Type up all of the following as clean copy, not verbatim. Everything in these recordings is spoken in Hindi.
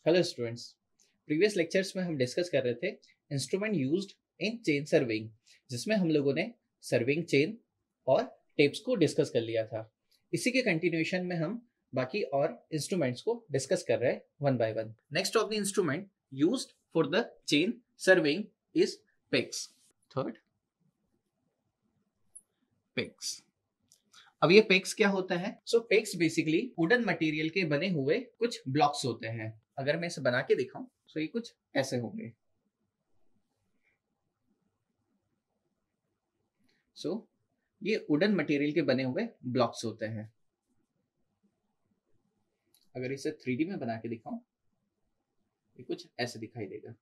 हेलो स्टूडेंट्स, प्रीवियस लेक्चर्स में हम डिस्कस कर रहे थे instrument used in chain serving, जिसमें हम लोगों ने सर्विंग चेन और टेप्स को डिस्कस कर लिया था। इसी के कंटिन्यूएशन में हम बाकी और इंस्ट्रूमेंट्स को डिस्कस कर रहे हैं one by one. Next of the instrument used for the chain serving is pegs. Third, pegs. अब ये पेग्स क्या होता है? सो पेग्स बेसिकली वुडन मटेरियल के बने हुए कुछ ब्लॉक्स होते हैं। अगर मैं इसे बना के दिखाऊं तो ये कुछ ऐसे होंगे। ये वुडन मटेरियल के बने हुए ब्लॉक्स होते हैं। अगर इसे 3D में बना के दिखाऊं, ये कुछ ऐसे दिखाई देगा।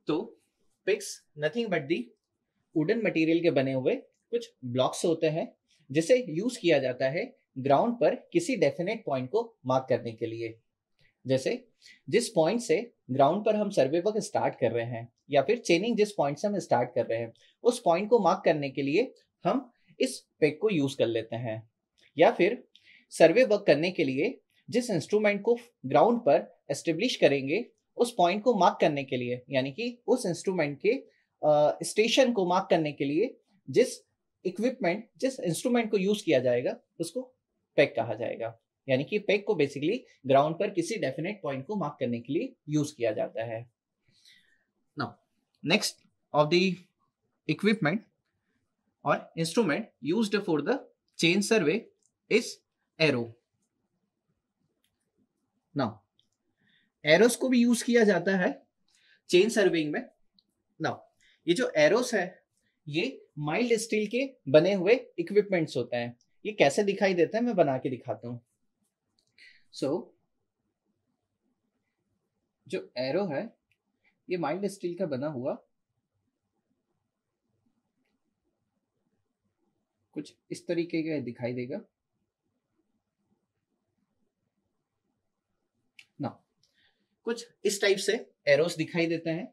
तो pics nothing but the wooden material के बने हुए कुछ ब्लॉक्स होते हैं, जिसे यूज किया जाता है ग्राउंड पर किसी डेफिनेट पॉइंट को मार्क करने के लिए। जैसे जिस पॉइंट से ग्राउंड पर हम सर्वे वर्क स्टार्ट कर रहे हैं, या फिर चेनिंग जिस पॉइंट से हम स्टार्ट कर रहे हैं, उस पॉइंट को मार्क करने के लिए हम इस पेग को यूज कर लेते हैं। या फिर सर्वे वर्क करने के लिए जिस इंस्ट्रूमेंट को ग्राउंड पर एस्टेब्लिश करेंगे, उस पॉइंट को मार्क करने के लिए, यानी कि उस इंस्ट्रूमेंट के स्टेशन को मार्क करने के लिए जिस इक्विपमेंट जिस इंस्ट्रूमेंट को यूज किया जाएगा, उसको पेग कहा जाएगा। यानी कि पेग को बेसिकली ग्राउंड पर किसी डेफिनेट पॉइंट को मार्क करने के लिए यूज किया जाता है। Now next of the equipment और instrument used for the chain survey is arrow. Now arrows को भी यूज किया जाता है चेन सर्विंग में। नाउ ये जो एरोस है, ये माइल्ड स्टील के बने हुए इक्विपमेंट्स होते हैं। ये कैसे दिखाई देते हैं मैं बना के दिखाता हूं। जो एरो है, ये माइल्ड स्टील का बना हुआ कुछ इस तरीके का दिखाई देगा ना। कुछ इस टाइप से एरोस दिखाई देते हैं।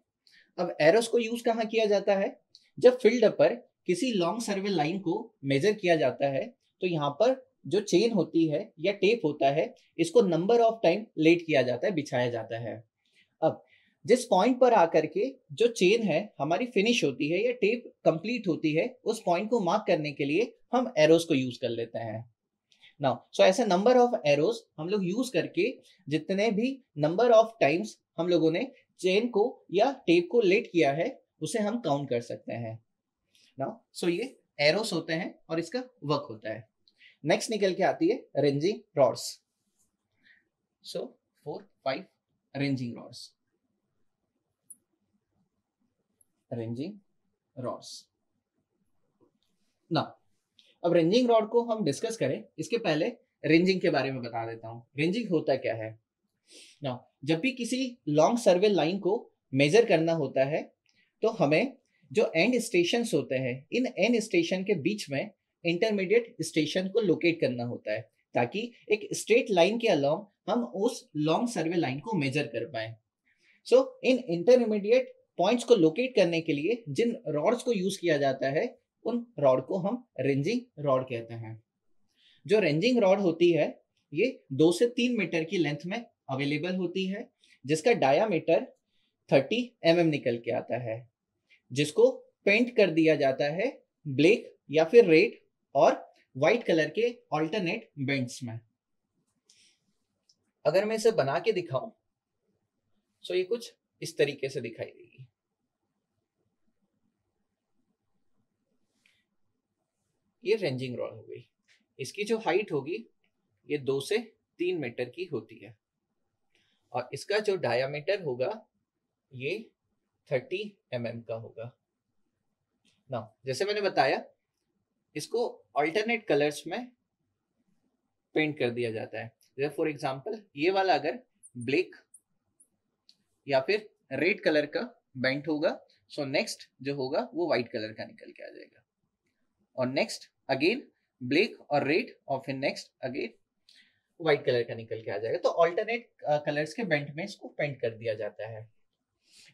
अब एरोस को यूज कहाँ किया जाता है? जब फील्ड पर किसी लॉन्ग सर्वे लाइन को मेजर किया जाता है, तो यहाँ पर जो चेन होती है या टेप होता है, इसको नंबर ऑफ टाइम लेट किया जाता है, बिछाया जाता है। अब जिस पॉइंट पर आकर के जो चेन है हमारी फिनिश होती है या टेप कंप्लीट होती है, उस पॉइंट को मार्क करने के लिए हम एरोस को यूज कर लेते हैं। नाउ ऐसे नंबर ऑफ एरोस हम लोग यूज करके जितने भी नंबर ऑफ टाइम्स हम लोगों ने चेन को या टेप को लेट किया है, उसे हम काउंट कर सकते हैं। नाउ ये एरोस होते हैं और इसका वर्क होता है। नेक्स्ट निकल के आती है ranging rods. 4 5 ranging rods. Now अब रेंजिंग रॉड को हम डिस्कस करें, इसके पहले रेंजिंग के बारे में बता देता हूं। रेंजिंग होता क्या है? नाउ जब भी किसी लॉन्ग सर्वे लाइन को मेजर करना होता है, तो हमें जो एंड स्टेशंस होते हैं, इन एंड स्टेशन के बीच में इंटरमीडिएट स्टेशन को लोकेट करना होता है, ताकि एक स्ट्रेट लाइन के अलोंग हम उस लॉन्ग सर्वे लाइन को मेजर कर पाए। इन इंटरमीडिएट पॉइंट्स को लोकेट करने के लिए जिन रॉड्स को यूज किया जाता है, उन रॉड को हम रेंजिंग रॉड कहते हैं। जो रेंजिंग रॉड होती है, ये 2 से 3 मीटर की लेंथ में अवेलेबल होती है, जिसका डायामीटर 30 mm निकल के आता है, जिसको पेंट कर दिया जाता है ब्लैक या फिर रेड और व्हाइट कलर के ऑल्टरनेट बेंड्स में। अगर मैं इसे बना के दिखाऊं, ये कुछ इस तरीके से दिखाई देगी। ये रेंजिंग रॉड हो गई। इसकी जो हाइट होगी, ये 2 से 3 मीटर की होती है, और इसका जो डायामीटर होगा, ये 30 mm का होगा। ना जैसे मैंने बताया, इसको अल्टरनेट कलर्स में पेंट कर दिया जाता है। जैसे फॉर एग्जांपल ये वाला अगर ब्लैक या फिर रेड कलर का बेंट होगा, नेक्स्ट जो होगा वो व्हाइट कलर का निकल के आ जाएगा, और नेक्स्ट अगेन ब्लैक और रेड, और फिर नेक्स्ट अगेन व्हाइट कलर का निकल के आ जाएगा। तो ऑल्टरनेट कलर्स के बेंट में इसको पेंट कर दिया जाता है।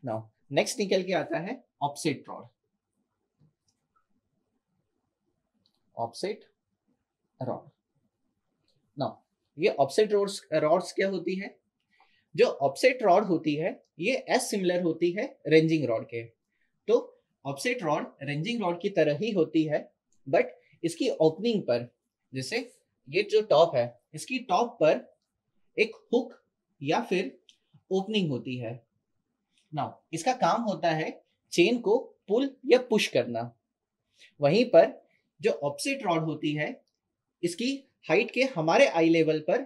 नाउ नेक्स्ट निकल के आता है offset rod. Offset rod. Now ये ऑफसेट रॉड्स क्या होती है? जो ऑफसेट रॉड होती है ये एज सिमिलर होती है रेंजिंग रॉड के। तो ऑफसेट रॉड रेंजिंग रॉड की तरह ही होती है, बट इसकी ओपनिंग पर, जैसे ये जो टॉप है इसकी टॉप पर एक हुक या फिर ओपनिंग होती है। नाउ इसका काम होता है चेन को पुल या पुश करना। वहीं पर जो ऑफसेट रॉड होती है इसकी हाइट के हमारे आई लेवल पर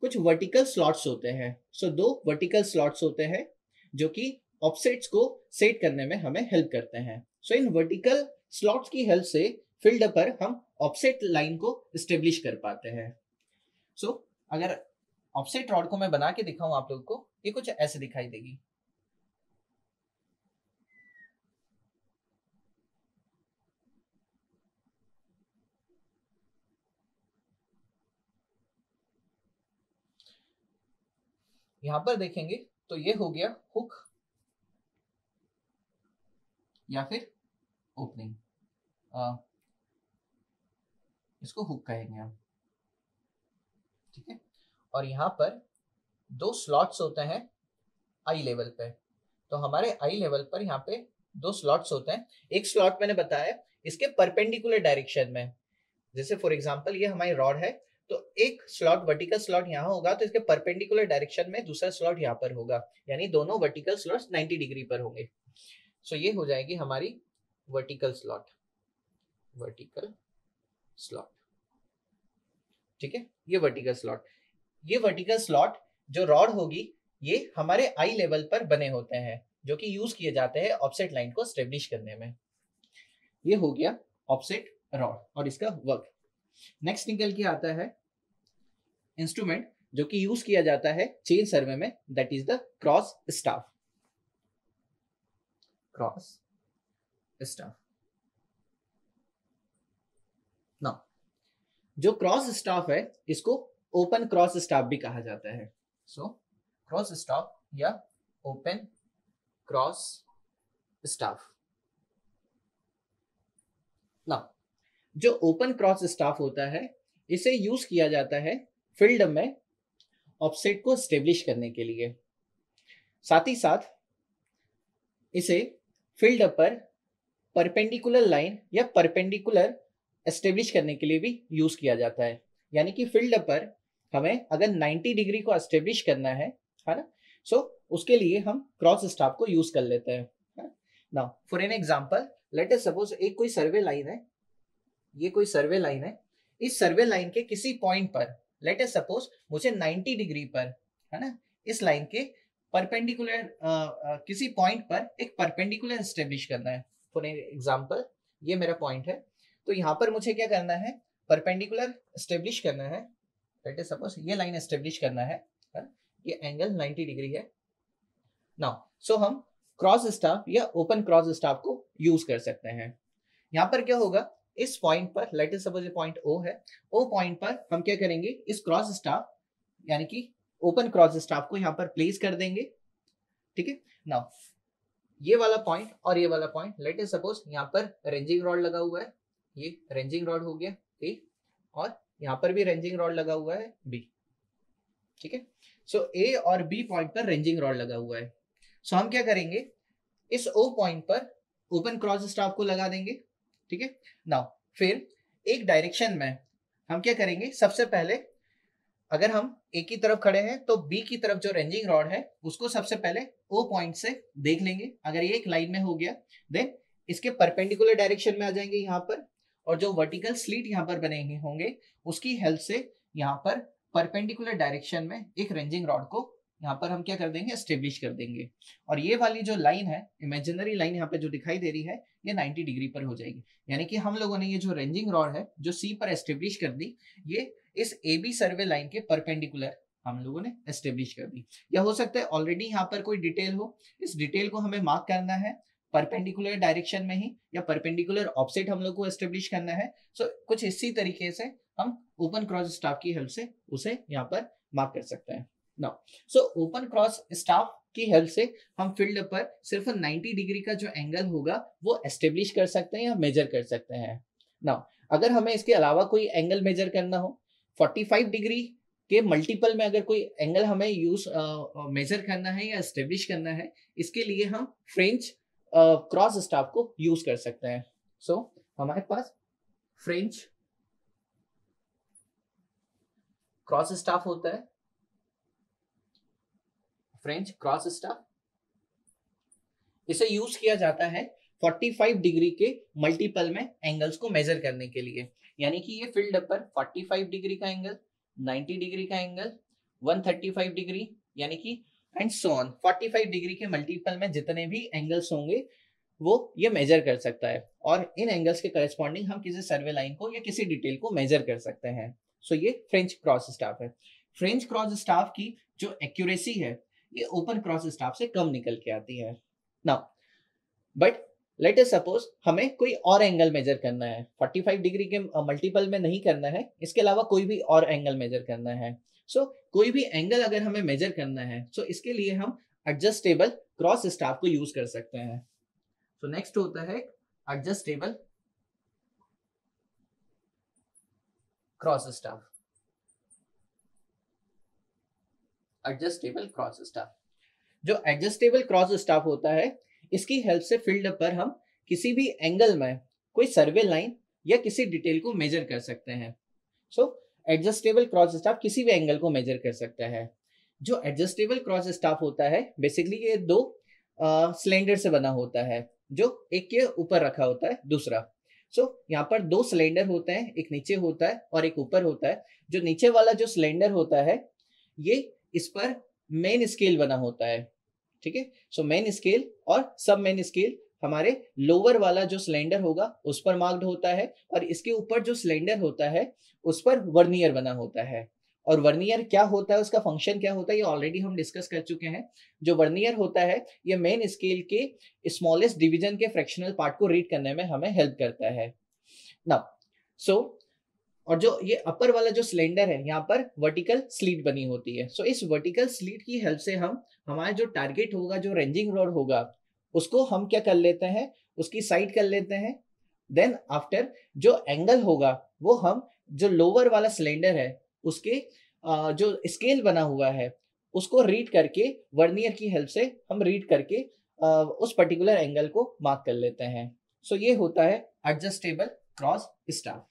कुछ वर्टिकल स्लॉट्स होते हैं। सो 2 वर्टिकल स्लॉट्स होते हैं जो कि ऑफसेट्स को सेट करने में हमें हेल्प करते हैं। सो इन वर्टिकल स्लॉट्स की हेल्प से फील्ड पर हम ऑफसेट लाइन को स्टेब्लिश कर पाते हैं। सो अगर ऑफसेट रॉड को मैं बना के दिखाऊं आप लोग को, ये कुछ ऐसे दिखाई देगी। यहां पर देखेंगे तो ये हो गया हुक या फिर ओपनिंग, इसको हुक कहेंगे हम, ठीक है। और यहाँ पर 2 स्लॉट्स होते हैं आई लेवल पे। तो हमारे आई लेवल पर यहाँ पे 2 स्लॉट्स होते हैं। एक स्लॉट मैंने बताया इसके परपेंडिकुलर डायरेक्शन में, जैसे फॉर एग्जांपल ये हमारी रॉड है तो एक स्लॉट वर्टिकल स्लॉट यहाँ होगा तो इसके परपेंडिकुलर डायरेक्शन में दूसरा स्लॉट यहाँ पर होगा, यानी दोनों वर्टिकल स्लॉट्स 90 डिग्री पर होंगे। सो ये हो जाएगी हमारी वर्टिकल स्लॉट, वर्टिकल स्लॉट, ठीक है। ये वर्टिकल स्लॉट जो रॉड होगी ये हमारे आई लेवल पर बने होते हैं जो कि यूज किए जाते हैं ऑफसेट लाइन को स्टेब्लिश करने में। ये हो गया ऑफसेट रॉड और इसका वर्क। नेक्स्ट निकल के आता है इंस्ट्रूमेंट जो कि यूज किया जाता है चेन सर्वे में, that is the cross staff. Cross staff. Now जो क्रॉस स्टाफ है इसको ओपन क्रॉस स्टाफ भी कहा जाता है। सो क्रॉस स्टाफ या ओपन क्रॉस स्टाफ। नाउ जो ओपन क्रॉस स्टाफ होता है इसे यूज किया जाता है फील्ड में ऑफसेट को स्टेब्लिश करने के लिए। साथ ही साथ इसे फील्ड पर परपेंडिकुलर लाइन या परपेंडिकुलर एस्टेब्लिश करने के लिए भी यूज किया जाता है। यानी कि फील्ड पर हमें अगर 90 डिग्री को एस्टेब्लिश करना है ना, सो उसके लिए हम क्रॉस स्टाफ को यूज कर लेते हैं। Now for an example let us suppose एक कोई सर्वे लाइन है, ये कोई सर्वे लाइन है। इस सर्वे लाइन के किसी पॉइंट पर लेट अस सपोज मुझे 90 डिग्री पर, है ना, इस लाइन के परपेंडिकुलर किसी पॉइंट पर एक परपेंडिकुलर एस्टेब्लिश करना है। फॉर एग्जांपल ये मेरा पॉइंट है तो यहाँ पर मुझे क्या करना है, परपेंडिकुलर एस्टेब्लिश करना है। लेट अस सपोज ये लाइन एस्टेब्लिश करना है, ये एंगल 90 डिग्री है। नाउ सो हम क्रॉस स्टाफ या ओपन क्रॉस स्टाफ को यूज कर सकते हैं। यहाँ पर क्या होगा, इस पॉइंट पर लेट अस सपोज ये पॉइंट ओ है, ओ पॉइंट पर हम क्या करेंगे, इस क्रॉस स्टाफ यानी कि ओपन क्रॉस स्टाफ को यहाँ पर प्लेस कर देंगे, ठीक है। नाउ ये वाला पॉइंट और ये वाला पॉइंट लेट अस सपोज यहाँ पर रेंजिंग रॉड लगा हुआ है, ये रेंजिंग रॉड हो गया ए, और यहाँ पर भी रेंजिंग रॉड लगा हुआ है बी, ठीक है। सो ए और बी पॉइंट पर रेंजिंग रॉड लगा हुआ है। सो हम क्या करेंगे, इस ओ पॉइंट पर ओपन क्रॉस स्टाफ को लगा देंगे, ठीक है। नाउ फिर एक डायरेक्शन में हम क्या करेंगे, सबसे पहले अगर हम ए की तरफ खड़े हैं तो बी की तरफ जो रेंजिंग रॉड है उसको सबसे पहले ओ पॉइंट से देख लेंगे। अगर ये एक लाइन में हो गया देन इसके परपेंडिकुलर डायरेक्शन में आ जाएंगे यहाँ पर, और जो वर्टिकल स्लीट यहाँ पर बनेंगे होंगे उसकी हेल्प से यहाँ पर परपेंडिकुलर डायरेक्शन में एक रेंजिंग रॉड को यहाँ पर हम क्या कर देंगे, एस्टेब्लिश कर देंगे। और ये वाली जो लाइन है, इमेजिनरी लाइन यहाँ पे जो दिखाई दे रही है, ये 90 डिग्री पर हो जाएगी। यानी कि हम लोगों ने ये जो रेंजिंग रॉड है जो सी पर एस्टेब्लिश कर दी, ये इस ए बी सर्वे लाइन के परपेंडिकुलर हम लोगों ने एस्टेब्लिश कर दी। या हो सकता है ऑलरेडी यहाँ पर कोई डिटेल हो, इस डिटेल को हमें मार्क करना है परपेंडिकुलर डायरेक्शन में ही, या परपेंडिकुलर ऑफसेट हम लोग को एस्टेब्लिश करना है। सो कुछ इसी तरीके से हम ओपन क्रॉस स्टाफ की हेल्प से उसे यहाँ पर मार्क कर सकते हैं। Now so open cross staff की हेल्प से हम फील्ड पर सिर्फ 90 डिग्री का जो एंगल होगा वो एस्टेब्लिश कर सकते हैं या मेजर कर सकते हैं। नाउ अगर हमें इसके अलावा कोई एंगल मेजर करना हो, 45 डिग्री के मल्टीपल में अगर कोई एंगल हमें यूज मेजर करना है या एस्टेब्लिश करना है, इसके लिए हम फ्रेंच क्रॉस स्टाफ को यूज कर सकते हैं। सो हमारे पास फ्रेंच क्रॉस स्टाफ होता है, फ्रेंच क्रॉस स्टाफ, इसे यूज किया जाता है 45 डिग्री के मल्टीपल में एंगल्स को मेजर करने के लिए। यानी कि ये फील्ड पर 45 डिग्री का एंगल, 90 डिग्री का एंगल, 135 डिग्री, यानी कि एंड सो ऑन 45 डिग्री के मल्टीपल में जितने भी एंगल्स होंगे वो ये मेजर कर सकता है, और इन एंगल्स के करस्पॉन्डिंग हम किसी सर्वे लाइन को या किसी डिटेल को मेजर कर सकते हैं। सो ये फ्रेंच क्रॉस स्टाफ है। फ्रेंच क्रॉस स्टाफ की जो एक्यूरेसी है ये ओपन क्रॉस स्टाफ से कम निकल के आती है। Now but let us suppose हमें कोई और एंगल मेजर करना है, 45 डिग्री के मल्टीपल में नहीं करना है, इसके अलावा कोई भी और एंगल मेजर करना है। सो कोई भी एंगल अगर हमें मेजर करना है सो इसके लिए हम एडजस्टेबल क्रॉस स्टाफ को यूज कर सकते हैं। सो नेक्स्ट होता है adjustable cross staff. Adjustable cross staff, जो एडजस्टेबल क्रॉस स्टाफ होता है इसकी हेल्प से फील्ड पर हम किसी भी एंगल में कोई सर्वे लाइन या किसी डिटेल को मेजर कर सकते हैं। सो एडजस्टेबल क्रॉस स्टाफ किसी भी एंगल को मेजर कर सकता है। जो एडजस्टेबल क्रॉस स्टाफ होता है बेसिकली ये दो सिलेंडर से बना होता है, जो एक के ऊपर रखा होता है दूसरा। यहाँ पर दो सिलेंडर होते हैं, एक नीचे होता है और एक ऊपर होता है। जो नीचे वाला जो सिलेंडर होता है ये इस पर मेन स्केल बना होता है, ठीक है। मेन स्केल और सब मेन स्केल हमारे लोअर वाला जो सिलेंडर होगा उस पर मार्क्ड होता है, और इसके ऊपर जो सिलेंडर होता है उस पर वर्नियर बना होता है। और वर्नियर क्या होता है, उसका फंक्शन क्या होता है, ये ऑलरेडी हम डिस्कस कर चुके हैं। जो वर्नियर होता है ये मेन स्केल के स्मॉलेस्ट डिवीजन के फ्रैक्शनल पार्ट को रीड करने में हमें हेल्प करता है। नाउ और जो ये अपर वाला जो सिलेंडर है यहाँ पर वर्टिकल स्लीट बनी होती है। इस वर्टिकल स्लीट की हेल्प से हम हमारा जो टारगेट होगा, जो रेंजिंग रॉड होगा, उसको हम क्या कर लेते हैं, उसकी साइड कर लेते हैं। देन आफ्टर जो एंगल होगा वो हम जो लोअर वाला सिलेंडर है उसके जो स्केल बना हुआ है उसको रीड करके वर्नियर की हेल्प से हम रीड करके उस पर्टिकुलर एंगल को मार्क कर लेते हैं। ये होता है एडजस्टेबल क्रॉस स्टाफ।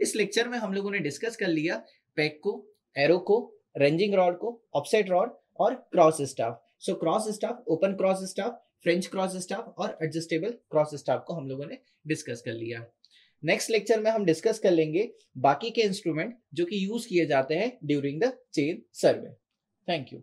इस लेक्चर में हम लोगों ने डिस्कस कर लिया पेग को, एरो को, रेंजिंग रॉड को, ऑफसेट रॉड और cross staff. Cross staff, open cross staff, French cross staff और एडजस्टेबल क्रॉस स्टाफ को हम लोगों ने डिस्कस कर लिया। नेक्स्ट लेक्चर में हम डिस्कस कर लेंगे बाकी के इंस्ट्रूमेंट जो कि यूज किए जाते हैं during the chain survey. Thank you.